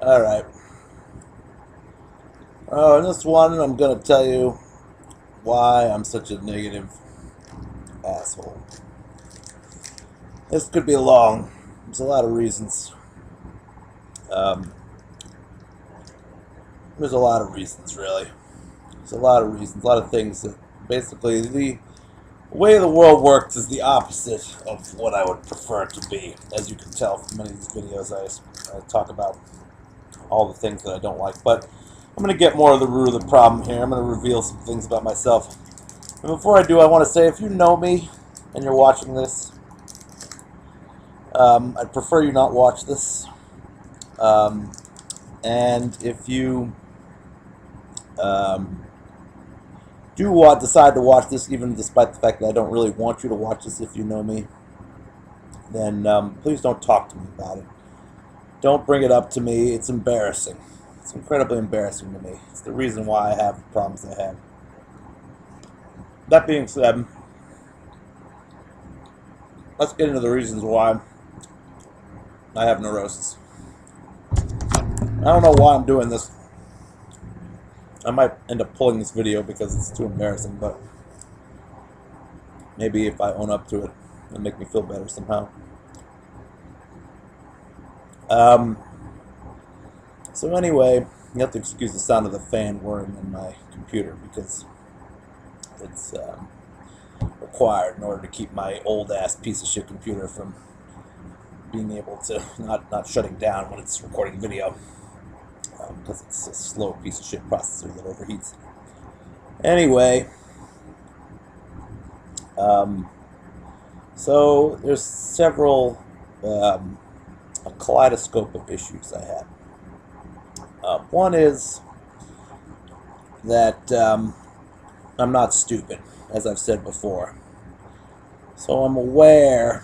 Alright. In this one, I'm going to tell you why I'm such a negative asshole. This could be long. There's a lot of reasons. Um, there's a lot of reasons, really. There's a lot of reasons, a lot of things that basically the way the world works is the opposite of what I would prefer it to be. As you can tell from many of these videos, I talk about all the things that I don't like. But I'm going to get more of the root of the problem here. I'm going to reveal some things about myself. And before I do, I want to say, if you know me and you're watching this, I'd prefer you not watch this. And if you decide to watch this, even despite the fact that I don't really want you to watch this if you know me, then please don't talk to me about it. Don't bring it up to me. It's embarrassing. It's incredibly embarrassing to me. It's the reason why I have the problems I have. That being said, let's get into the reasons why I have neurosis. I don't know why I'm doing this. I might end up pulling this video because it's too embarrassing, but maybe if I own up to it, it'll make me feel better somehow. So anyway, you have to excuse the sound of the fan whirring in my computer because it's required in order to keep my old-ass piece of shit computer from being able to not shutting down when it's recording video, because it's a slow piece of shit processor that overheats. Anyway, so there's several a kaleidoscope of issues I have. One is that I'm not stupid, as I've said before. So I'm aware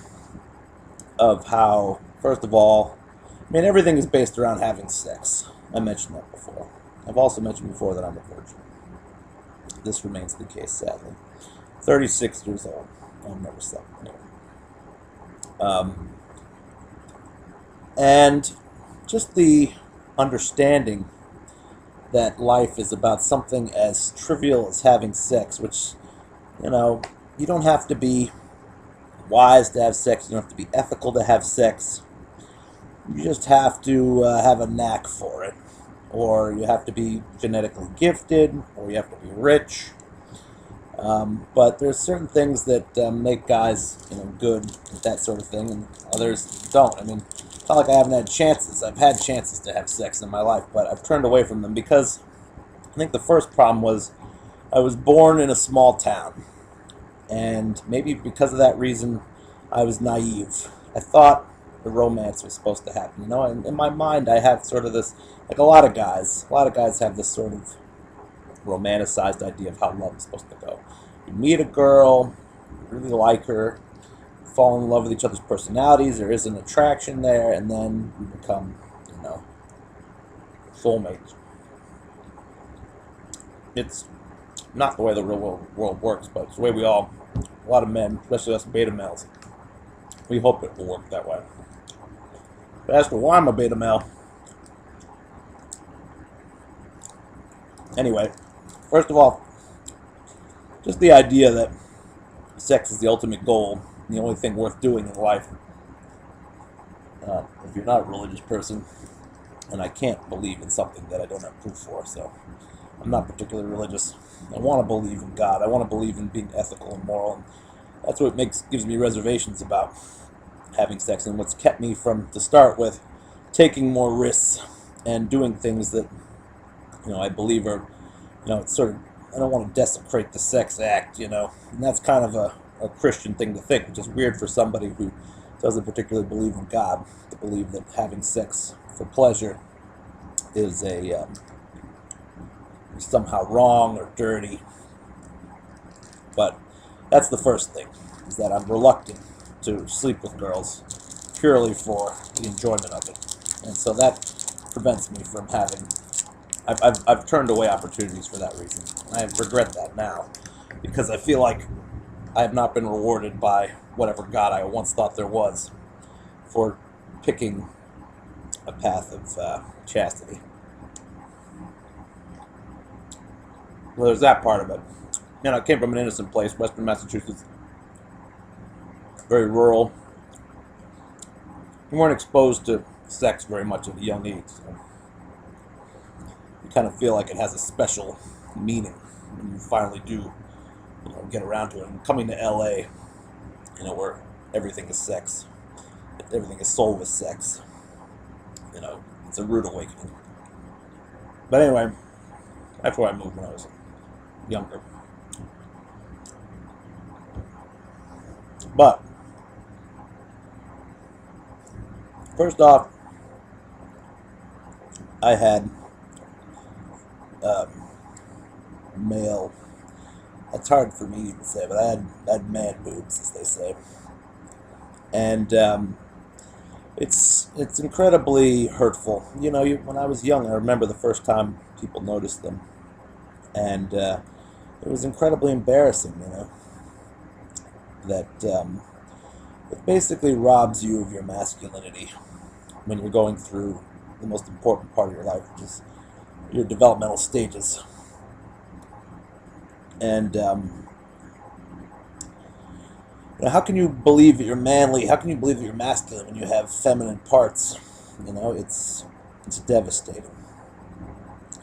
of how, first of all, I mean, everything is based around having sex. I mentioned that before. I've also mentioned before that I'm a virgin. This remains the case, sadly. 36 years old. I've never slept. And just the understanding that life is about something as trivial as having sex, which, you don't have to be wise to have sex, you don't have to be ethical to have sex. You just have to have a knack for it, or you have to be genetically gifted, or you have to be rich. But there's certain things that make guys, good at that sort of thing, and others don't. I mean, it's not like I haven't had chances. I've had chances to have sex in my life, but I've turned away from them because I think the first problem was I was born in a small town, and maybe because of that reason, I was naive. I thought the romance was supposed to happen, and in my mind, I have sort of this, like a lot of guys have this sort of romanticized idea of how love is supposed to go. You meet a girl, you really like her, fall in love with each other's personalities, there is an attraction there, and then you become, soulmates. It's not the way the real world works, but it's the way a lot of men, especially us beta males, we hope it will work that way. But as for why I'm a beta male, anyway, first of all, just the idea that sex is the ultimate goal, the only thing worth doing in life. If you're not a religious person, and I can't believe in something that I don't have proof for, so I'm not particularly religious. I want to believe in God. I want to believe in being ethical and moral, and that's what gives me reservations about having sex, and what's kept me from, to start with, taking more risks and doing things that, I believe are, it's sort of, I don't want to desecrate the sex act, and that's kind of a Christian thing to think, which is weird for somebody who doesn't particularly believe in God, to believe that having sex for pleasure is somehow wrong or dirty. But that's the first thing, is that I'm reluctant to sleep with girls purely for the enjoyment of it. And so that prevents me from having, I've turned away opportunities for that reason. I regret that now, because I feel like I have not been rewarded by whatever God I once thought there was for picking a path of chastity. Well, there's that part of it. I came from an innocent place, Western Massachusetts, very rural. We weren't exposed to sex very much at a young age, so you kind of feel like it has a special meaning when you finally do, get around to it. And coming to LA, where everything is sex, everything is sold with sex, it's a rude awakening. But anyway, that's where I moved when I was younger. But first off, I had male. That's hard for me to say, but I had man boobs, as they say, and it's incredibly hurtful. When I was young, I remember the first time people noticed them, and it was incredibly embarrassing. That it basically robs you of your masculinity when you're going through the most important part of your life, which is your developmental stages. And how can you believe that you're manly? How can you believe that you're masculine when you have feminine parts? It's devastating.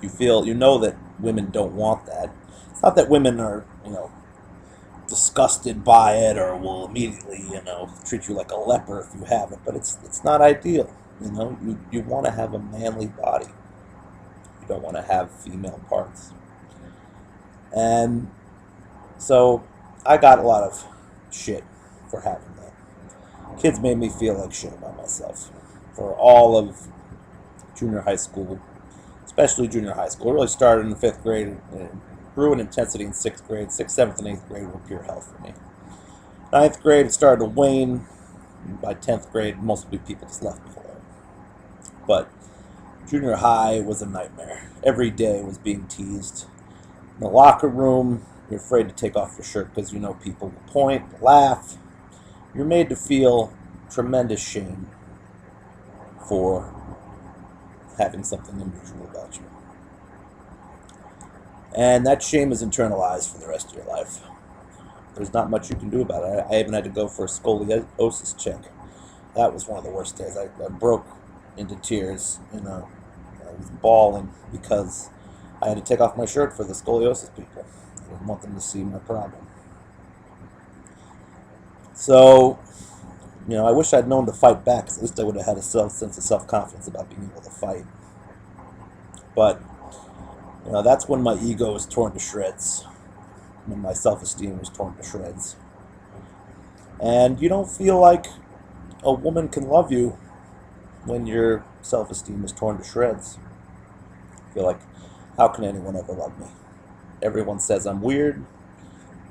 You know that women don't want that. It's not that women are, disgusted by it or will immediately, treat you like a leper if you have it, but it's not ideal. You want to have a manly body. You don't want to have female parts. And so I got a lot of shit for having that. Kids made me feel like shit about myself for all of junior high school, especially junior high school. It really started in the 5th grade and grew in intensity in 6th grade. 6th, 7th, and 8th grade were pure hell for me. 9th grade, it started to wane. By 10th grade, most people just left me alone. But junior high was a nightmare. Every day was being teased. In the locker room, you're afraid to take off your shirt because people will point, laugh. You're made to feel tremendous shame for having something unusual about you. And that shame is internalized for the rest of your life. There's not much you can do about it. I even had to go for a scoliosis check. That was one of the worst days. I broke into tears. I was bawling because I had to take off my shirt for the scoliosis people. I didn't want them to see my problem. So, I wish I'd known to fight back, because at least I would have had a sense of self-confidence about being able to fight. But that's when my ego was torn to shreds, when my self-esteem was torn to shreds. And you don't feel like a woman can love you when your self-esteem is torn to shreds. You feel like, how can anyone ever love me? Everyone says I'm weird.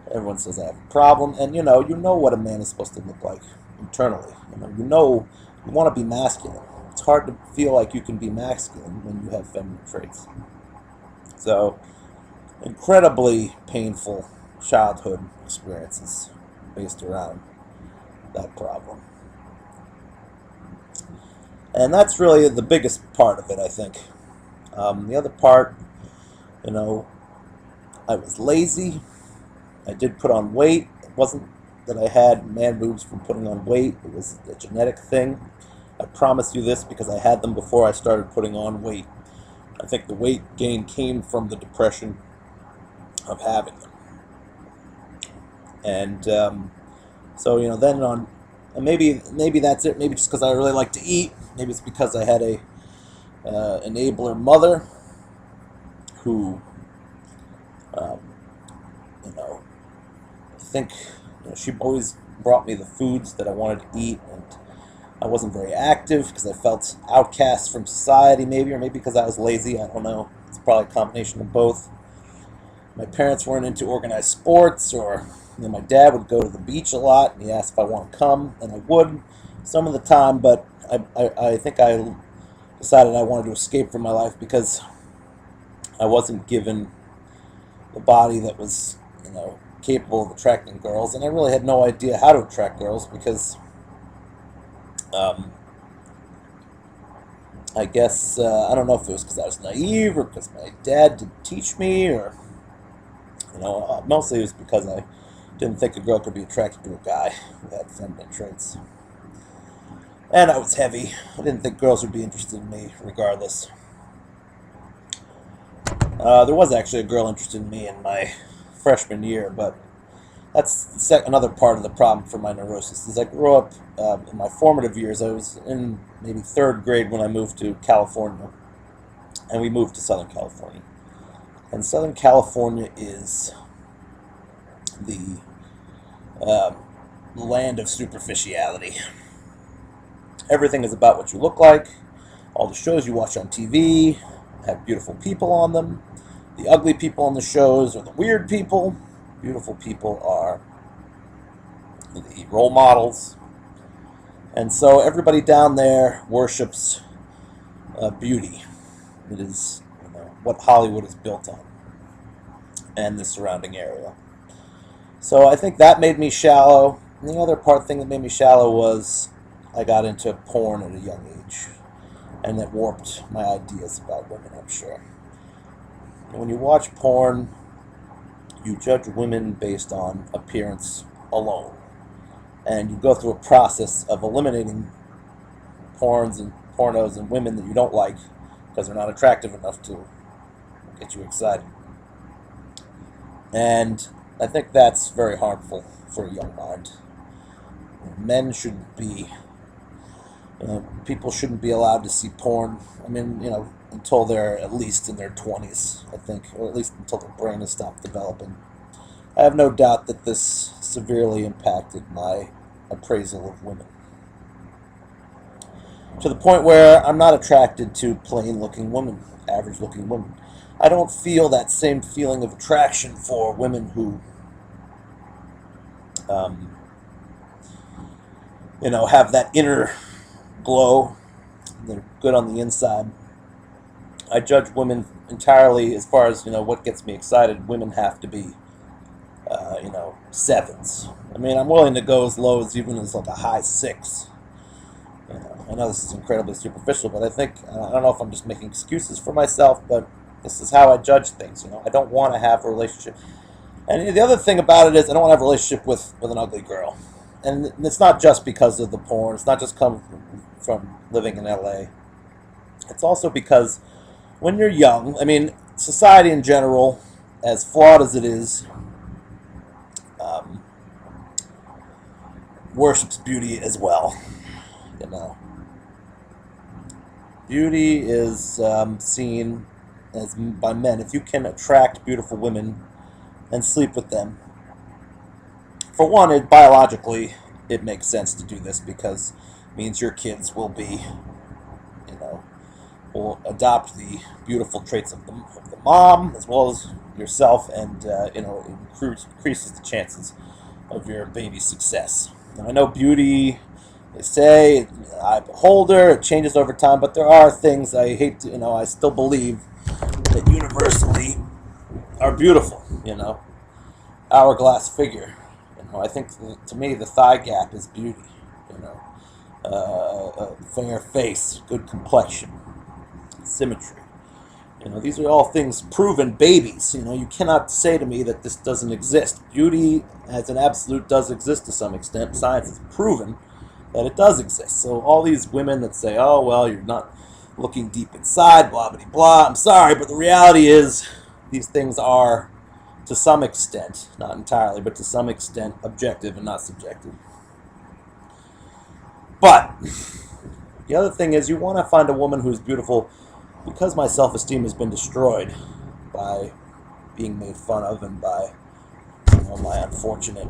Everyone says I have a problem. And you know what a man is supposed to look like internally. You want to be masculine. It's hard to feel like you can be masculine when you have feminine traits. So, incredibly painful childhood experiences based around that problem. And that's really the biggest part of it, I think. The other part, I was lazy. I did put on weight. It wasn't that I had man boobs from putting on weight. It was a genetic thing. I promise you this because I had them before I started putting on weight. I think the weight gain came from the depression of having them. And so, then on, and maybe that's it. Maybe just because I really like to eat. Maybe it's because I had a enabler mother who, I think she always brought me the foods that I wanted to eat, and I wasn't very active because I felt outcast from society, maybe, or maybe because I was lazy. I don't know. It's probably a combination of both. My parents weren't into organized sports, or my dad would go to the beach a lot, and he asked if I want to come, and I would some of the time, but I think I decided I wanted to escape from my life because I wasn't given the body that was, capable of attracting girls, and I really had no idea how to attract girls because I guess, I don't know if it was because I was naive or because my dad didn't teach me, or, mostly it was because I didn't think a girl could be attracted to a guy who had feminine traits. And I was heavy. I didn't think girls would be interested in me regardless. There was actually a girl interested in me in my freshman year, but that's another part of the problem for my neurosis. Is I grew up in my formative years. I was in maybe third grade when I moved to California, and we moved to Southern California. And Southern California is the land of superficiality. Everything is about what you look like. All the shows you watch on TV have beautiful people on them. The ugly people on the shows are the weird people. Beautiful people are the role models. And so everybody down there worships beauty. It is what Hollywood is built on, and the surrounding area. So I think that made me shallow. And the other thing that made me shallow was I got into porn at a young age, and that warped my ideas about women, I'm sure. And when you watch porn, you judge women based on appearance alone. And you go through a process of eliminating pornos and women that you don't like because they're not attractive enough to get you excited. And I think that's very harmful for a young mind. Men shouldn't be, people shouldn't be allowed to see porn. I mean, until they're at least in their 20s, I think, or at least until their brain has stopped developing. I have no doubt that this severely impacted my appraisal of women, to the point where I'm not attracted to plain-looking women, average-looking women. I don't feel that same feeling of attraction for women who, have that inner glow. They're good on the inside. I judge women entirely as far as, what gets me excited. Women have to be, 7s. I mean, I'm willing to go as low as even as like a high 6. I know this is incredibly superficial, but I think, I don't know if I'm just making excuses for myself, but this is how I judge things. I don't want to have a relationship. And the other thing about it is I don't want to have a relationship with an ugly girl. And it's not just because of the porn. It's not just come from living in LA. It's also because when you're young, I mean, society in general, as flawed as it is, worships beauty as well. Beauty is seen as by men. If you can attract beautiful women and sleep with them, for one, biologically, it makes sense to do this because it means your kids will be, will adopt the beautiful traits of the mom as well as yourself, and it increases the chances of your baby's success. Now, I know beauty, they say, eye beholder, it changes over time, but there are things I hate to, I still believe that universally are beautiful, hourglass figure. I think, to me, the thigh gap is beauty, a fair face, good complexion, symmetry. These are all things proven babies. You cannot say to me that this doesn't exist. Beauty as an absolute does exist to some extent. Science has proven that it does exist. So all these women that say, oh, well, you're not looking deep inside, blah, blah, blah. I'm sorry, but the reality is these things are, to some extent, not entirely, but to some extent, objective and not subjective. But the other thing is you want to find a woman who's beautiful. Because my self-esteem has been destroyed by being made fun of and by my unfortunate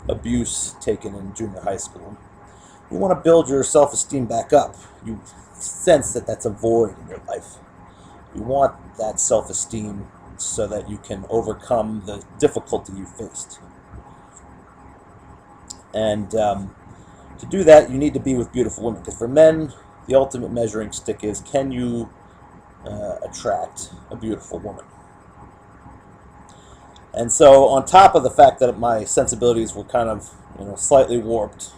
abuse taken in junior high school, you want to build your self-esteem back up. You sense that that's a void in your life. You want that self-esteem so that you can overcome the difficulty you faced. And to do that, you need to be with beautiful women. Because for men, the ultimate measuring stick is, can you attract a beautiful woman? And so on top of the fact that my sensibilities were kind of, slightly warped,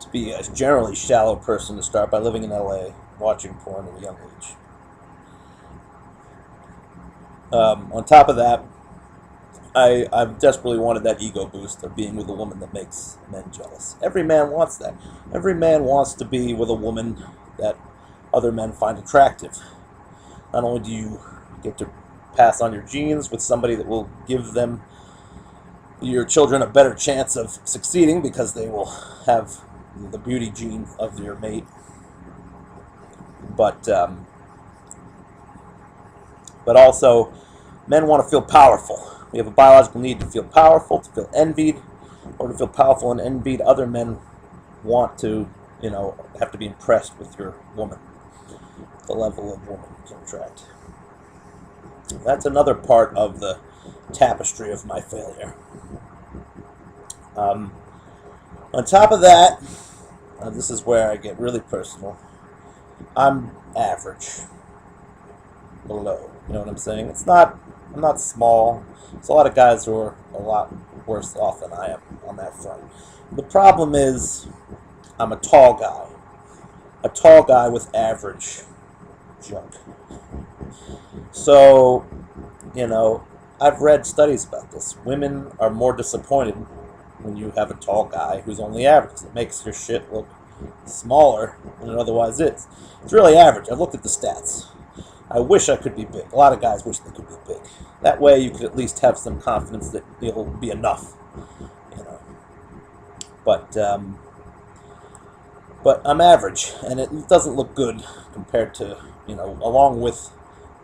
to be a generally shallow person to start by living in LA, watching porn at a young age. On top of that, I've desperately wanted that ego boost of being with a woman that makes men jealous. Every man wants that. Every man wants to be with a woman that other men find attractive. Not only do you get to pass on your genes with somebody that will give them, your children, a better chance of succeeding because they will have the beauty gene of your mate, but also men want to feel powerful. We have a biological need to feel powerful, to feel envied, or to feel powerful and envied. Other men want to, have to be impressed with your woman, the level of woman you can attract. That's another part of the tapestry of my failure. On top of that, this is where I get really personal. I'm average, below. You know what I'm saying? I'm not small. There's a lot of guys who are a lot worse off than I am on that front. The problem is, I'm a tall guy. A tall guy with average junk. So, I've read studies about this. Women are more disappointed when you have a tall guy who's only average. It makes your shit look smaller than it otherwise is. It's really average. I've looked at the stats. I wish I could be big. A lot of guys wish they could be big. That way you could at least have some confidence that it'll be enough. But I'm average, and it doesn't look good compared to, along with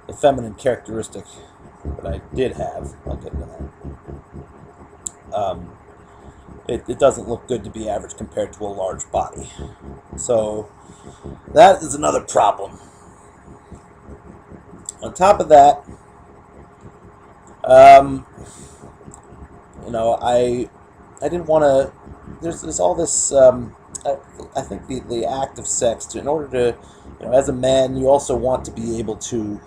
the feminine characteristic that I did have. I'll get into that. It doesn't look good to be average compared to a large body. So that is another problem. On top of that, I didn't want to. There's all this. I think the act of sex, in order to, as a man, you also want to be able to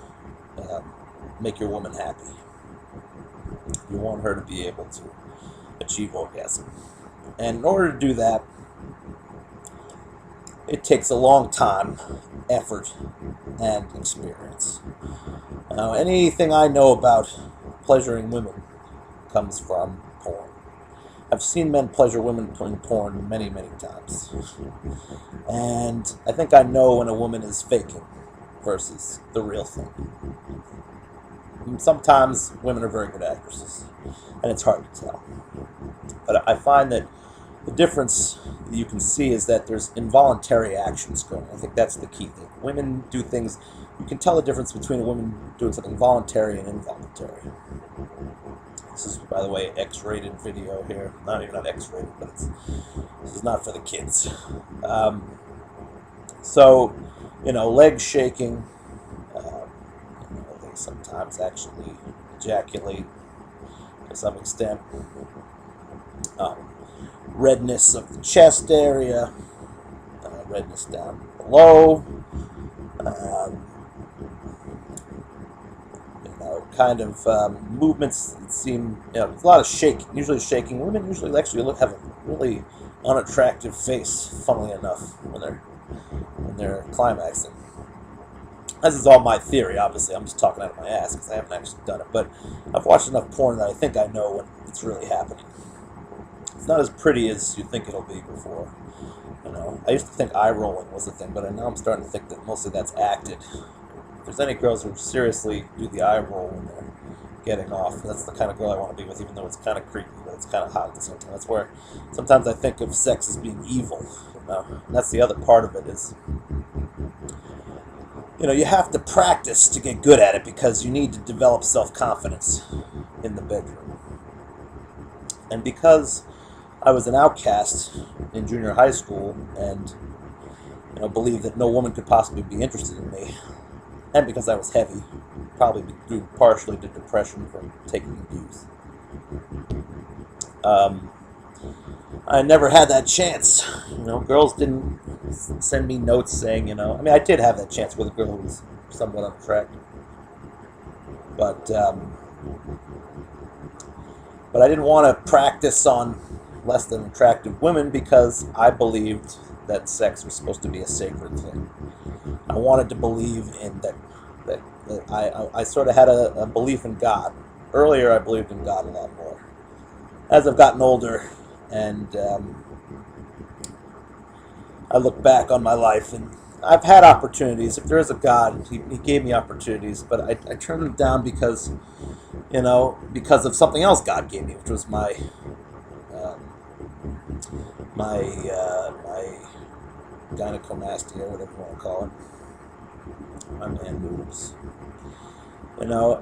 make your woman happy. You want her to be able to achieve orgasm. And in order to do that, it takes a long time, effort, and experience. Now, anything I know about pleasuring women comes from porn. I've seen men pleasure women in porn many, many times. And I think I know when a woman is faking versus the real thing. And sometimes women are very good actresses, and it's hard to tell. But I find that the difference that you can see is that there's involuntary actions going on. I think that's the key thing. Women do things, you can tell the difference between a woman doing something voluntary and involuntary. This is, by the way, X-rated video here. Not X-rated, but this is not for the kids. So, legs shaking. They sometimes actually ejaculate to some extent. Redness of the chest area, redness down below, movements that seem, there's a lot of shaking, usually shaking. Women usually actually have a really unattractive face, funnily enough, when they're climaxing. This is all my theory, obviously. I'm just talking out of my ass because I haven't actually done it, but I've watched enough porn that I think I know when it's really happening. It's not as pretty as you think it'll be before. I used to think eye rolling was a thing, but now I'm starting to think that mostly that's acted. If there's any girls who seriously do the eye roll when they're getting off, that's the kind of girl I want to be with, even though it's kind of creepy, but it's kind of hot at the same time. That's where sometimes I think of sex as being evil. And that's the other part of it is, you have to practice to get good at it because you need to develop self-confidence in the bedroom. And because I was an outcast in junior high school and believed that no woman could possibly be interested in me, and because I was heavy, probably due partially to depression from taking abuse, I never had that chance. Girls didn't send me notes saying, I did have that chance with a girl who was somewhat unattractive, but I didn't want to practice on less than attractive women because I believed that sex was supposed to be a sacred thing. I wanted to believe in that I sort of had a belief in God. Earlier, I believed in God a lot more. As I've gotten older, and I look back on my life, and I've had opportunities. If there is a God, He gave me opportunities, but I turned them down because, because of something else God gave me, which was um, my gynecomastia, or whatever you want to call it, my man boobs. You know,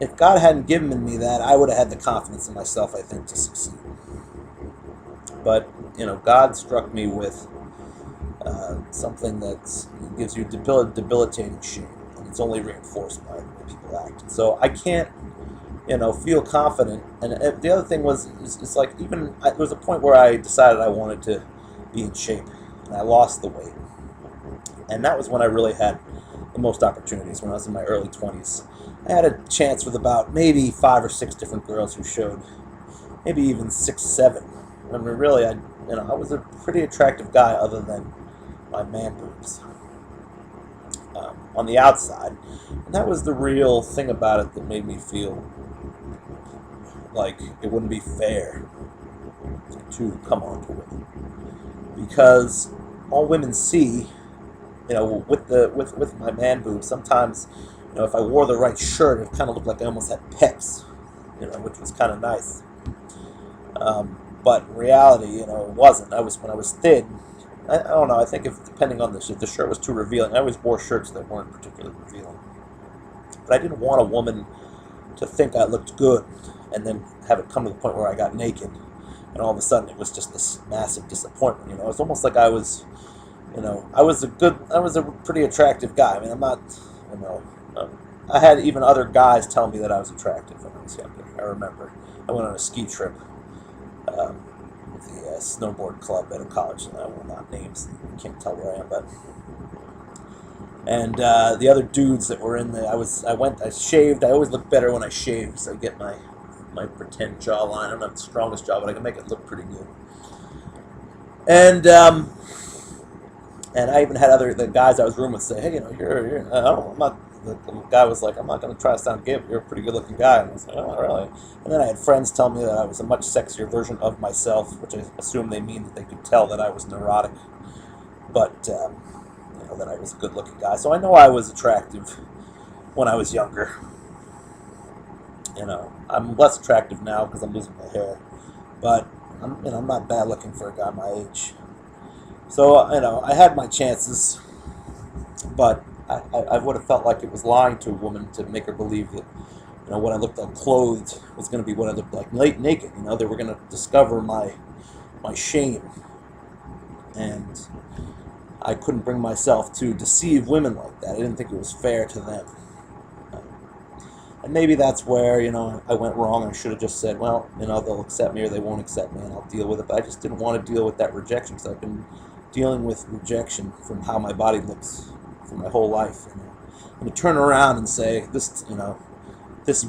if God hadn't given me that, I would have had the confidence in myself, I think, to succeed. But God struck me with something that gives you debilitating shame, and it's only reinforced by the way people act. So I can't, feel confident. And the other thing was, it's like there was a point where I decided I wanted to be in shape, and I lost the weight, and that was when I really had the most opportunities. When I was in my early 20s, I had a chance with about maybe 5 or 6 different girls who showed, maybe even 6, 7. I mean, really, I was a pretty attractive guy, other than my man boobs on the outside, and that was the real thing about it that made me feel like it wouldn't be fair to come on to women, because all women see, with my man boobs, sometimes, if I wore the right shirt, it kind of looked like I almost had pecs, which was kind of nice. But in reality, it wasn't. When I was thin, I don't know. I think if depending on if the shirt was too revealing, I always wore shirts that weren't particularly revealing. But I didn't want a woman to think I looked good, and then have it come to the point where I got naked, and all of a sudden it was just this massive disappointment. It was almost like I was a pretty attractive guy. I mean, I'm not, I had even other guys tell me that I was attractive when I was younger. I remember I went on a ski trip with the snowboard club at a college, and I will not names. You can't tell where I am, but. And the other dudes that were in there, I shaved. I always look better when I shave, because I get my pretend jawline. I'm not the strongest jaw, but I can make it look pretty good. And I even had the guys I was rooming with say, hey, you're I'm not. The guy was like, I'm not going to try to sound gay, but you're a pretty good-looking guy. And I was like, oh, really? And then I had friends tell me that I was a much sexier version of myself, which I assume they mean that they could tell that I was neurotic. But that I was a good-looking guy. So I know I was attractive when I was younger. I'm less attractive now because I'm losing my hair, but I'm not bad looking for a guy my age. So I had my chances, but I would have felt like it was lying to a woman to make her believe that what I looked like clothed was going to be what I looked like naked. They were going to discover my shame, and I couldn't bring myself to deceive women like that. I didn't think it was fair to them. And maybe that's where, I went wrong. I should have just said, well, they'll accept me or they won't accept me, and I'll deal with it. But I just didn't want to deal with that rejection, because I've been dealing with rejection from how my body looks for my whole life. And to turn around and say, this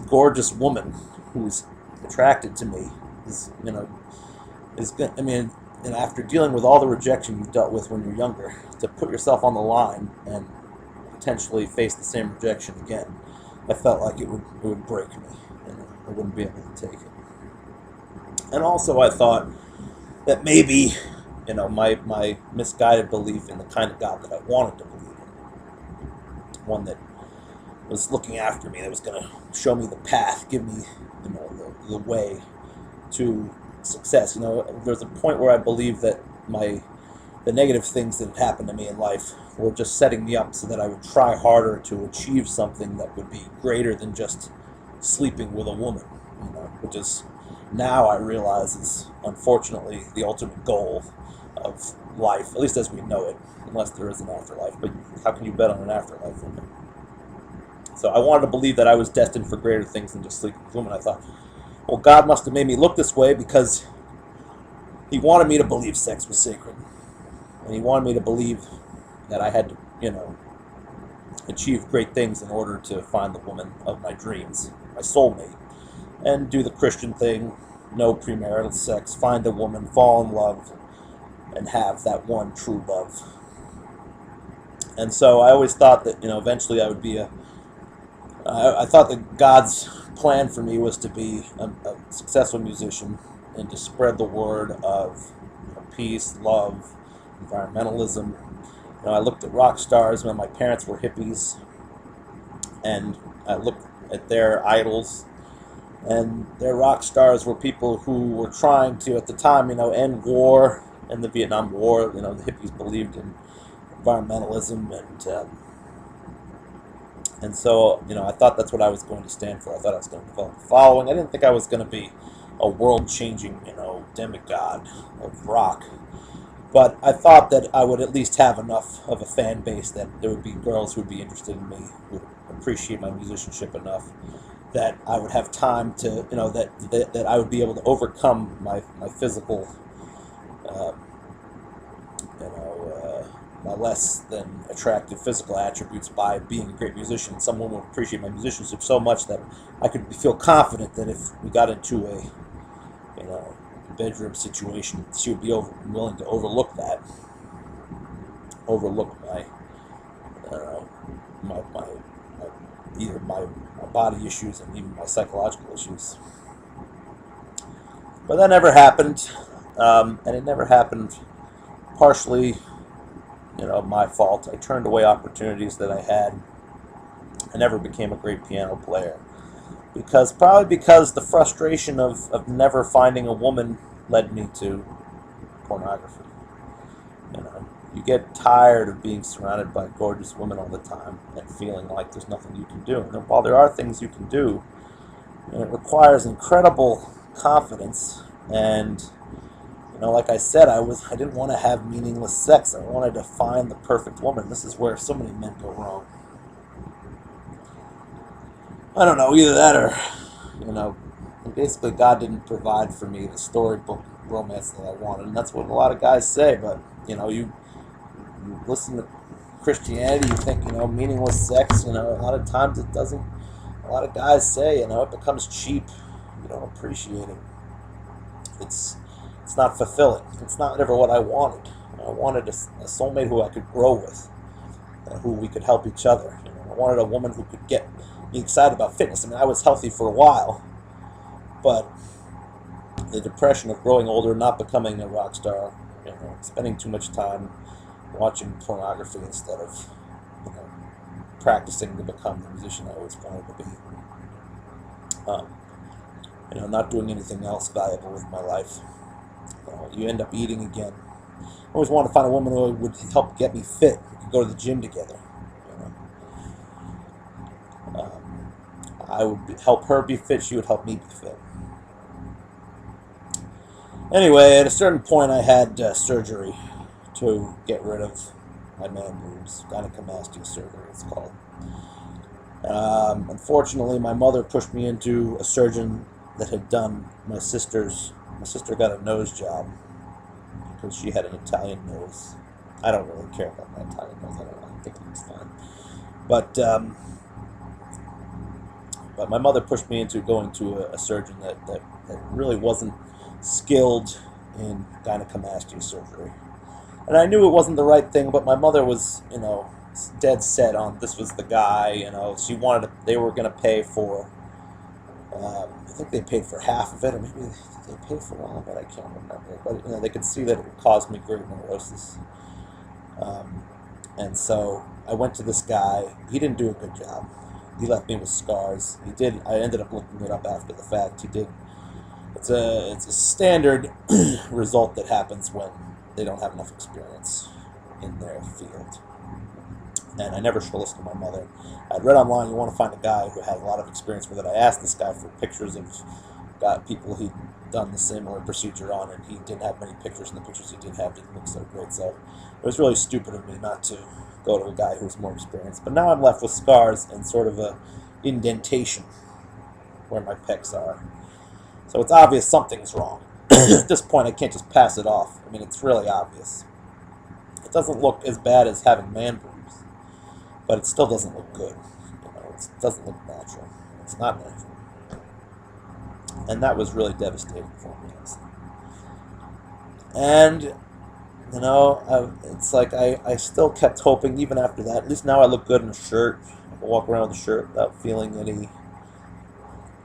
gorgeous woman who's attracted to me is good. I mean, and after dealing with all the rejection you've dealt with when you're younger, to put yourself on the line and potentially face the same rejection again, I felt like it would break me, and I wouldn't be able to take it. And also, I thought that maybe, my misguided belief in the kind of God that I wanted to believe in, one that was looking after me, that was going to show me the path, give me, the way to success. There's a point where I believed that the negative things that had happened to me in life were just setting me up so that I would try harder to achieve something that would be greater than just sleeping with a woman, which is, now I realize, is unfortunately the ultimate goal of life, at least as we know it, unless there is an afterlife. But how can you bet on an afterlife? So I wanted to believe that I was destined for greater things than just sleeping with women. I thought, well, God must have made me look this way because He wanted me to believe sex was sacred. And He wanted me to believe that I had to, achieve great things in order to find the woman of my dreams, my soulmate, and do the Christian thing, no premarital sex, find a woman, fall in love, and have that one true love. And so I always thought that, eventually I would be I thought that God's plan for me was to be a successful musician and to spread the word of peace, love, environmentalism. I looked at rock stars when my parents were hippies, and I looked at their idols, and their rock stars were people who were trying to, at the time, end war and the Vietnam War. The hippies believed in environmentalism, and so I thought that's what I was going to stand for. I thought I was going to develop a following. I didn't think I was going to be a world-changing demigod of rock, but I thought that I would at least have enough of a fan base that there would be girls who would be interested in me, who would appreciate my musicianship enough, that I would have time to, that I would be able to overcome my physical, uh, my less than attractive physical attributes by being a great musician. Someone would appreciate my musicianship so much that I could feel confident that if we got into a, bedroom situation, she would be willing to overlook that, overlook my, my either my body issues and even my psychological issues. But that never happened, and it never happened partially, my fault. I turned away opportunities that I had. I never became a great piano player probably because the frustration of never finding a woman led me to pornography. You get tired of being surrounded by gorgeous women all the time and feeling like there's nothing you can do. And while there are things you can do, it requires incredible confidence. And like I said, I didn't want to have meaningless sex. I wanted to find the perfect woman. This is where so many men go wrong. I don't know, either that or, basically God didn't provide for me the storybook romance that I wanted, and that's what a lot of guys say. But you listen to Christianity, you think meaningless sex. A lot of times it doesn't. A lot of guys say it becomes cheap. You don't appreciate it. It's not fulfilling. It's not ever what I wanted. I wanted a soulmate who I could grow with, who we could help each other. I wanted a woman who could get me excited about fitness. I was healthy for a while, but the depression of growing older, not becoming a rock star, spending too much time watching pornography instead of practicing to become the musician I always wanted to be. Not doing anything else valuable with my life. You end up eating again. I always wanted to find a woman who would help get me fit. We could go to the gym together. I would help her be fit. She would help me be fit. Anyway, at a certain point, I had surgery to get rid of my man boobs. Gynecomastia surgery, it's called. Unfortunately, my mother pushed me into a surgeon that had done my sister's. My sister got a nose job because she had an Italian nose. I don't really care about my Italian nose. I think it looks fine. But my mother pushed me into going to a surgeon that really wasn't skilled in gynecomastia surgery. And I knew it wasn't the right thing, but my mother was, dead set on this was the guy. She wanted they were going to pay for, I think they paid for half of it, or maybe they paid for all of it, I can't remember. But, they could see that it would cause me great neurosis. And so I went to this guy. He didn't do a good job. He left me with scars. I ended up looking it up after the fact. He did. It's a standard result that happens when they don't have enough experience in their field. And I never should have listened to my mother. I'd read online you want to find a guy who had a lot of experience with it. I asked this guy for pictures of people he'd done the similar procedure on, and he didn't have many pictures, and the pictures he did have didn't look so great. So it was really stupid of me not to go to a guy who was more experienced. But now I'm left with scars and sort of a indentation where my pecs are. So it's obvious something's wrong. At this point, I can't just pass it off. It's really obvious. It doesn't look as bad as having man boobs, but it still doesn't look good. It doesn't look natural. It's not natural. And that was really devastating for me. And It's like I still kept hoping even after that. At least now I look good in a shirt. I can walk around with a shirt without feeling any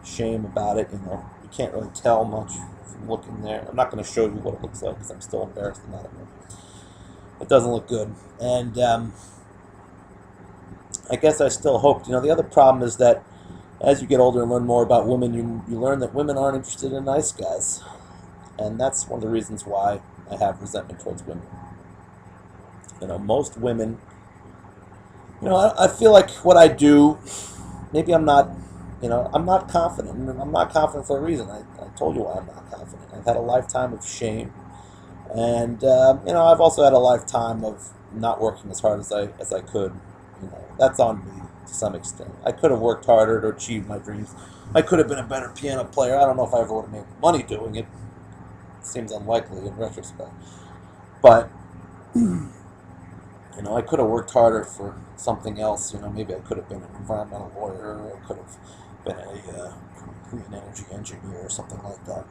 shame about it. You can't really tell much from looking there. I'm not going to show you what it looks like because I'm still embarrassed about it. It doesn't look good, and I guess I still hoped. The other problem is that as you get older and learn more about women, you learn that women aren't interested in nice guys, and that's one of the reasons why I have resentment towards women. Most women. I feel like what I do. Maybe I'm not. I'm not confident. And I'm not confident for a reason. I told you why I'm not confident. I've had a lifetime of shame, and I've also had a lifetime of not working as hard as I could. That's on me to some extent. I could have worked harder to achieve my dreams. I could have been a better piano player. I don't know if I ever would have made money doing it. It seems unlikely in retrospect. But I could have worked harder for something else. Maybe I could have been an environmental lawyer, or I could have been a green energy engineer or something like that.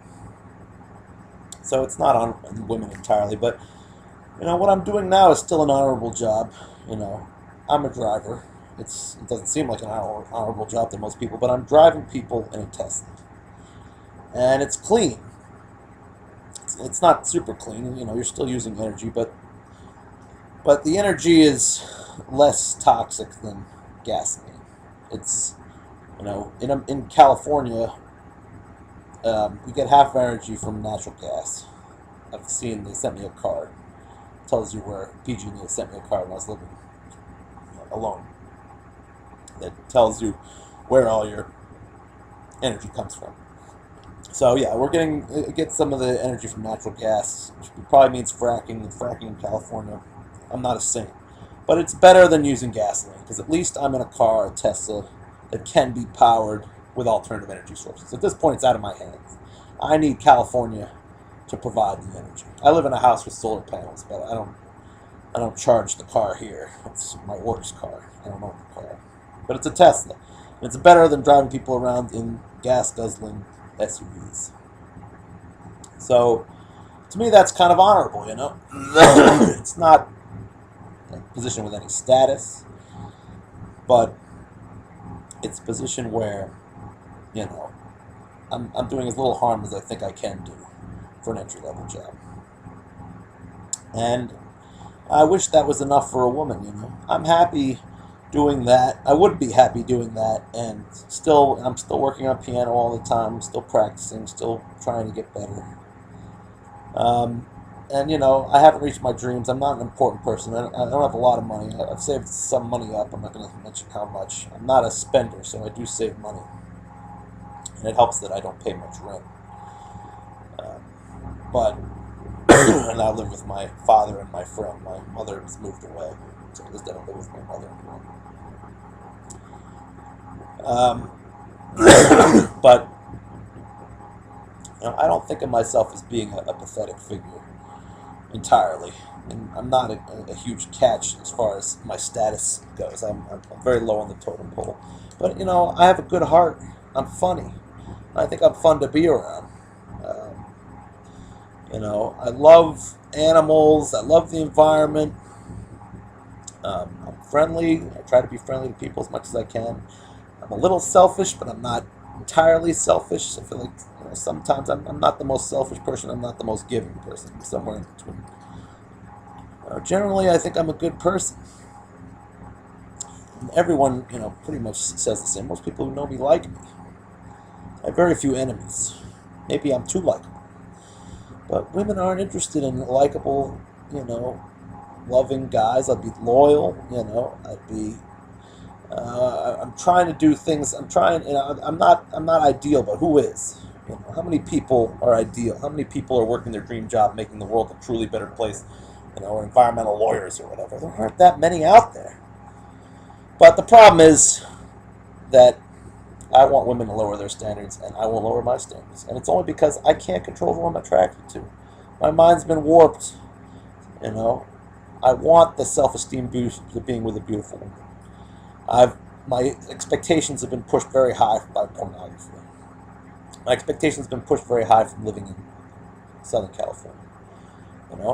So it's not on women entirely, but what I'm doing now is still an honorable job. I'm a driver. It doesn't seem like an honorable job to most people, but I'm driving people in a Tesla, and it's clean. It's not super clean. You're still using energy, but the energy is less toxic than gasoline. It's in California, we get half our energy from natural gas. I've seen they sent me a card. It tells you where PG&E sent me a card when I was living alone. That tells you where all your energy comes from. So yeah, get some of the energy from natural gas, which probably means fracking. Fracking in California, I'm not a saint, but it's better than using gasoline because at least I'm in a car, a Tesla, that can be powered with alternative energy sources. At this point, it's out of my hands. I need California to provide the energy. I live in a house with solar panels, but I don't charge the car here. It's my work's car. I don't own the car, but it's a Tesla. And it's better than driving people around in gas-guzzling SUVs. So, to me, that's kind of honorable, It's not a position with any status, but it's a position where, I'm doing as little harm as I think I can do for an entry-level job. And I wish that was enough for a woman, I'm happy doing that. I would be happy doing that, and I'm still working on piano all the time, still practicing, still trying to get better. And I haven't reached my dreams. I'm not an important person. I don't have a lot of money. I've saved some money up. I'm not going to mention how much. I'm not a spender, so I do save money, and it helps that I don't pay much rent. But and I live with my father and my friend. My mother has moved away, so I just don't live with my mother anymore. But I don't think of myself as being a pathetic figure entirely, and I'm not a huge catch as far as my status goes. I'm very low on the totem pole, but I have a good heart. I'm funny. I think I'm fun to be around. I love animals. I love the environment. I'm friendly. I try to be friendly to people as much as I can. I'm a little selfish, but I'm not entirely selfish. I feel like sometimes I'm not the most selfish person. I'm not the most giving person. I'm somewhere in between. Generally, I think I'm a good person. And everyone, pretty much says the same. Most people who know me like me. I have very few enemies. Maybe I'm too likable. But women aren't interested in likable, loving guys. I'd be loyal, I'd be. I'm trying to do things. I'm trying. I'm not ideal, but who is? How many people are ideal? How many people are working their dream job, making the world a truly better place? Or environmental lawyers or whatever. There aren't that many out there. But the problem is that I want women to lower their standards, and I will lower my standards. And it's only because I can't control who I'm attracted to. My mind's been warped. I want the self-esteem boost of being with a beautiful woman. My expectations have been pushed very high by pornography. My expectations have been pushed very high from living in Southern California.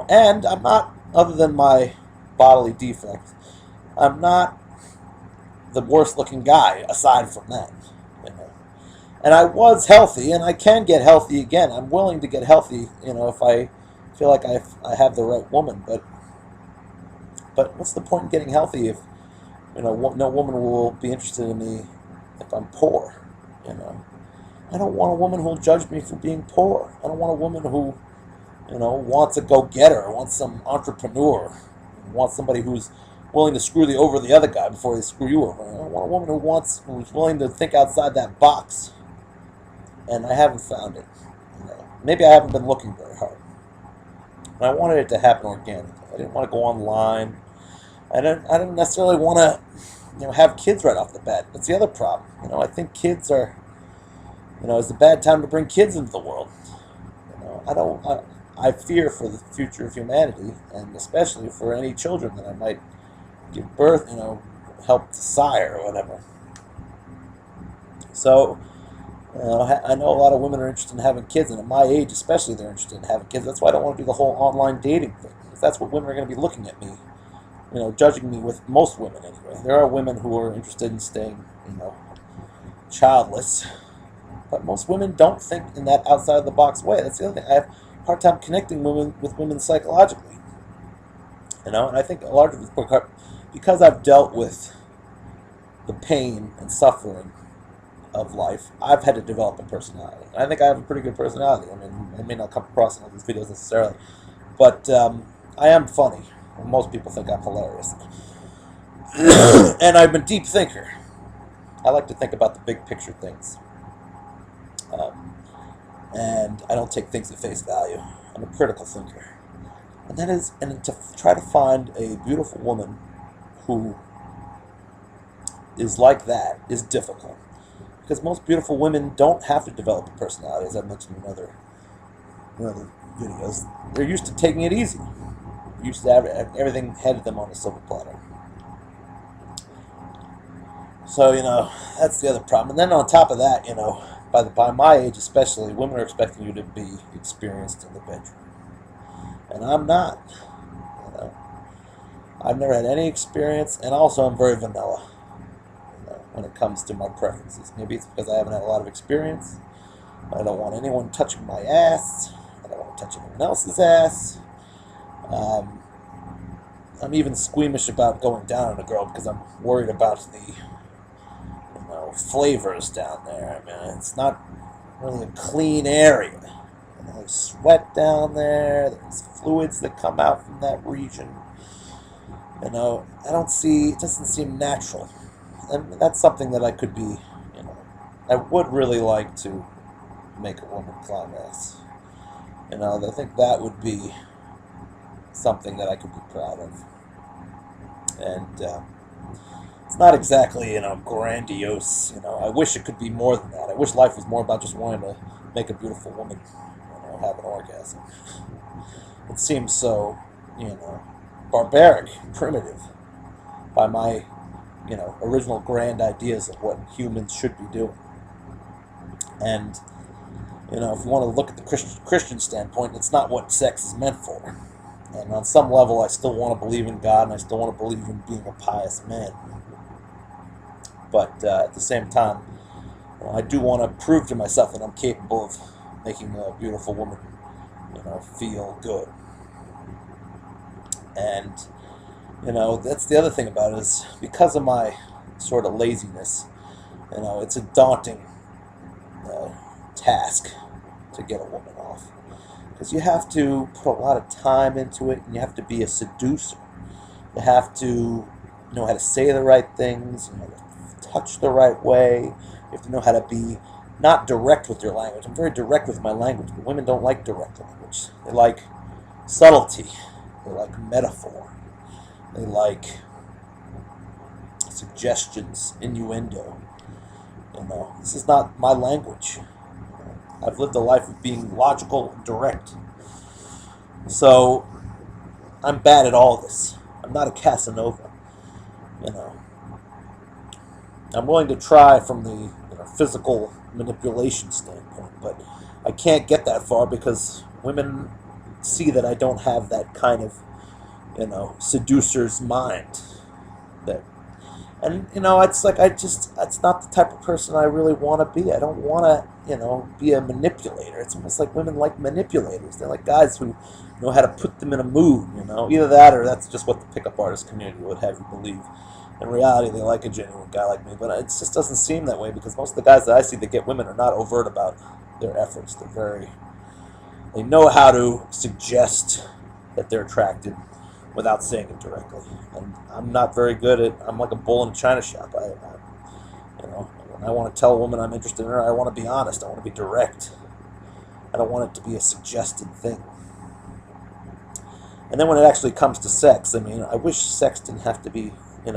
And I'm not, other than my bodily defect, I'm not the worst looking guy aside from that. You know. And I was healthy, and I can get healthy again. I'm willing to get healthy, if I feel like I have the right woman. But what's the point in getting healthy if no woman will be interested in me if I'm poor? You know, I don't want a woman who'll judge me for being poor. I don't want a woman who wants a go-getter, wants some entrepreneur, wants somebody who's willing to screw over the other guy before they screw you over. I want a woman who's willing to think outside that box, and I haven't found it. Maybe I haven't been looking very hard. And I wanted it to happen organically. I didn't want to go online. I didn't necessarily want to, have kids right off the bat. That's the other problem. I think kids are, it's a bad time to bring kids into the world. I fear for the future of humanity, and especially for any children that I might give birth, help to sire or whatever. So, I know a lot of women are interested in having kids, and at my age especially, they're interested in having kids. That's why I don't want to do the whole online dating thing, because that's what women are going to be looking at me, judging me with. Most women anyway. There are women who are interested in staying, childless, but most women don't think in that outside of the box way. That's the other thing. I have a hard time connecting with women psychologically, and I think a large of it's because I've dealt with the pain and suffering of life. I've had to develop a personality. I think I have a pretty good personality. I mean, I may not come across in all these videos necessarily, but I am funny. Most people think I'm hilarious. And I'm a deep thinker. I like to think about the big picture things. And I don't take things at face value. I'm a critical thinker. And to try to find a beautiful woman who is like that is difficult. Because most beautiful women don't have to develop a personality, as I mentioned in other videos. They're used to taking it easy. Used to have everything headed them on a silver platter. So, that's the other problem. And then on top of that, by my age especially, women are expecting you to be experienced in the bedroom. And I'm not. I've never had any experience, and also I'm very vanilla when it comes to my preferences. Maybe it's because I haven't had a lot of experience. I don't want anyone touching my ass. I don't want to touch anyone else's ass. I'm even squeamish about going down on a girl because I'm worried about the flavors down there. I mean, it's not really a clean area. There's sweat down there. There's fluids that come out from that region. It doesn't seem natural. And that's something that I could be, I would really like to make a woman climax. I think that would be something that I could be proud of. And it's not exactly, grandiose. I wish it could be more than that. I wish life was more about just wanting to make a beautiful woman, have an orgasm. It seems so, barbaric, primitive by my, original grand ideas of what humans should be doing. And, if you want to look at the Christian standpoint, it's not what sex is meant for. And on some level, I still want to believe in God, and I still want to believe in being a pious man. But at the same time, I do want to prove to myself that I'm capable of making a beautiful woman, feel good. And, that's the other thing about it is because of my sort of laziness, it's a daunting task to get a woman off. Because you have to put a lot of time into it, and you have to be a seducer. You have to know how to say the right things, touch the right way. You have to know how to be not direct with your language. I'm very direct with my language, but women don't like direct language. They like subtlety. They like metaphor. They like suggestions, innuendo. This is not my language. I've lived a life of being logical and direct. So, I'm bad at all this. I'm not a Casanova. I'm willing to try from the physical manipulation standpoint, but I can't get that far because women see that I don't have that kind of, seducer's mind. That, and it's like that's not the type of person I really want to be. I don't want to, be a manipulator. It's almost like women like manipulators. They're like guys who know how to put them in a mood. Either that or that's just what the pickup artist community would have you believe. In reality, they like a genuine guy like me, but it just doesn't seem that way because most of the guys that I see that get women are not overt about their efforts. They know how to suggest that they're attracted without saying it directly. And I'm not very good I'm like a bull in a china shop. When I want to tell a woman I'm interested in her, I want to be honest. I want to be direct. I don't want it to be a suggested thing. And then when it actually comes to sex, I wish sex didn't have to be, when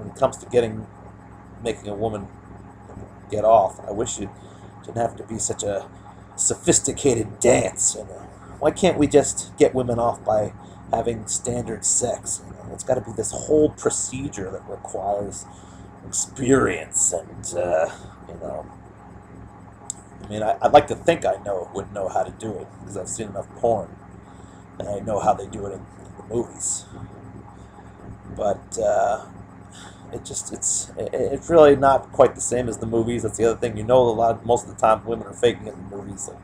it comes to making a woman get off, I wish it didn't have to be such a sophisticated dance. Why can't we just get women off by having standard sex? It's got to be this whole procedure that requires experience and, I'd like to think I would know how to do it because I've seen enough porn and I know how they do it in the movies. But it's really not quite the same as the movies. That's the other thing. Most of the time women are faking in the movies. Like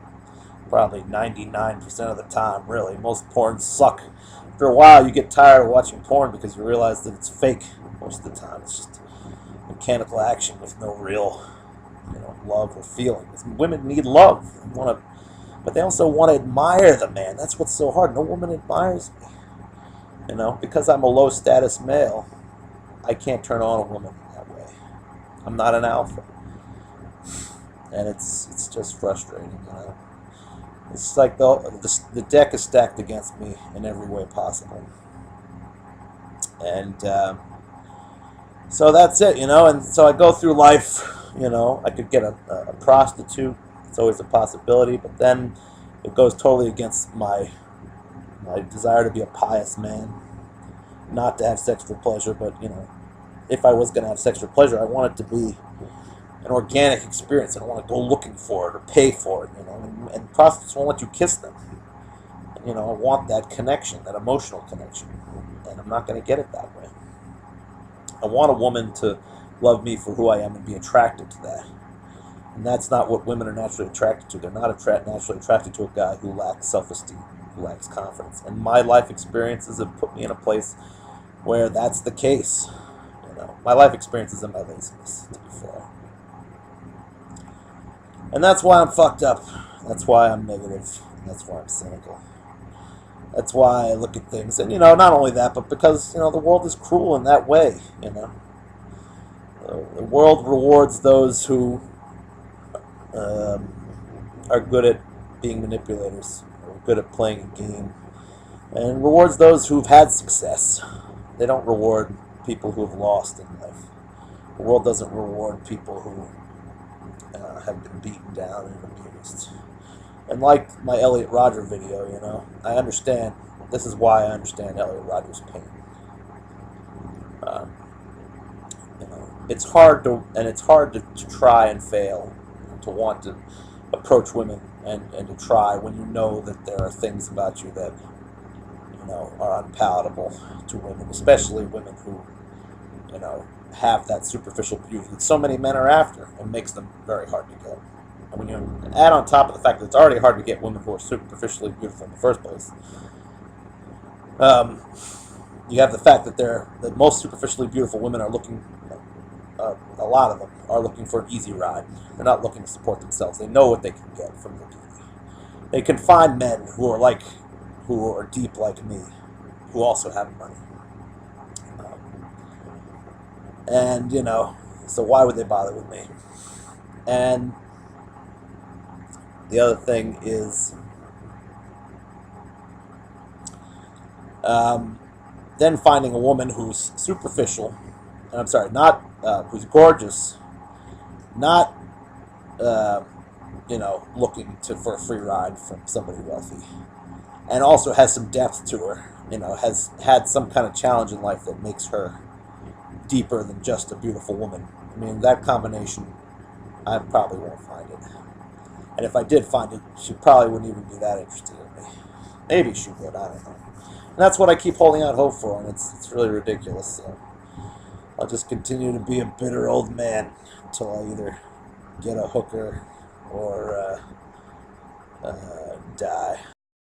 probably 99% of the time, really. Most porn suck. After a while, you get tired of watching porn because you realize that it's fake most of the time. It's just mechanical action with no real, love or feeling. Women need love. But they also want to admire the man. That's what's so hard. No woman admires me. Because I'm a low-status male, I can't turn on a woman that way. I'm not an alpha. And it's just frustrating, It's like the deck is stacked against me in every way possible. And so that's it, And so I go through life, I could get a prostitute. It's always a possibility. But then it goes totally against my desire to be a pious man. Not to have sex for pleasure, but, if I was going to have sex for pleasure, I want it to be an organic experience. I don't want to go looking for it or pay for it, And prostitutes won't let you kiss them. I want that connection, that emotional connection. And I'm not going to get it that way. I want a woman to love me for who I am and be attracted to that. And that's not what women are naturally attracted to. They're not naturally attracted to a guy who lacks self-esteem, who lacks confidence. And my life experiences have put me in a place where that's the case. My life experiences and my laziness, to be fair. And that's why I'm fucked up. That's why I'm negative. And that's why I'm cynical. That's why I look at things. And, not only that, but because, the world is cruel in that way, The world rewards those who are good at being manipulators, or good at playing a game, and rewards those who've had success. They don't reward people who have lost in life. The world doesn't reward people who have been beaten down and abused. And like my Elliot Rodger video, I understand. This is why I understand Elliot Rodger's pain. It's hard to try and fail, to want to approach women and to try when you know that there are things about you that are unpalatable to women, especially women who have that superficial beauty that so many men are after, and makes them very hard to get. And when you add on top of the fact that it's already hard to get women who are superficially beautiful in the first place, you have the fact that most superficially beautiful women are looking. A lot of them are looking for an easy ride. They're not looking to support themselves. They know what they can get from their beauty. They can find men who are deep like me, who also have money. And so why would they bother with me? And the other thing is, then finding a woman who's superficial. And I'm sorry, not who's gorgeous, not looking for a free ride from somebody wealthy, and also has some depth to her. Has had some kind of challenge in life that makes her deeper than just a beautiful woman. That combination, I probably won't find it. And if I did find it, she probably wouldn't even be that interested in me. Maybe she would. I don't know. And that's what I keep holding out hope for, and it's really ridiculous. So I'll just continue to be a bitter old man until I either get a hooker or